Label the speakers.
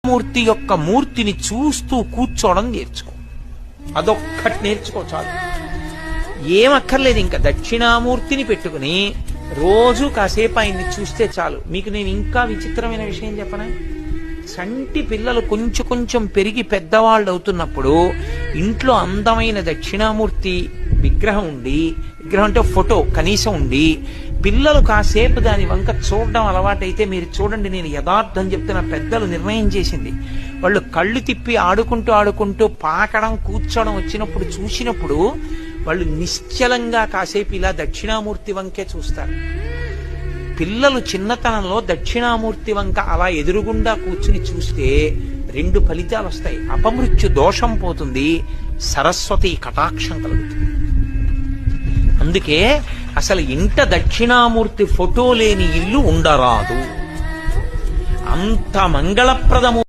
Speaker 1: మూర్తి యొక్క మూర్తిని చూస్తూ కూర్చోవడం నేర్చుకో. అదొక్కటి నేర్చుకో చాలు. ఏమక్కర్లేదు. ఇంకా దక్షిణామూర్తిని పెట్టుకుని రోజు కాసేపు ఆయన్ని చూస్తే చాలు. మీకు నేను ఇంకా విచిత్రమైన విషయం చెప్పనా? సంటి పిల్లలు కొంచెం కొంచెం పెరిగి పెద్దవాళ్ళు అవుతున్నప్పుడు ఇంట్లో అందమైన దక్షిణామూర్తి విగ్రహం ఉండి, విగ్రహం అంటే ఫోటో కనీసం ఉండి, పిల్లలు కాసేపు దాని వంక చూడడం అలవాటైతే మీరు చూడండి, నేను యథార్థం చెప్తున్న, పెద్దలు నిర్ణయం చేసింది, వాళ్ళు కళ్ళు తిప్పి ఆడుకుంటూ ఆడుకుంటూ పాకడం కూర్చోవడం వచ్చినప్పుడు చూసినప్పుడు వాళ్ళు నిశ్చలంగా కాసేపు ఇలా దక్షిణామూర్తి వంకే చూస్తారు. పిల్లలు చిన్నతనంలో దక్షిణామూర్తి వంక అలా ఎదురుగుండా కూర్చుని చూస్తే 2 ఫలితాలు వస్తాయి. అపమృత్యు దోషం పోతుంది, సరస్వతి కటాక్షం కలుగుతుంది. అందుకే అసలు ఇంట దక్షిణామూర్తి ఫోటో లేని ఇల్లు ఉండరాదు. అంత మంగళప్రదము.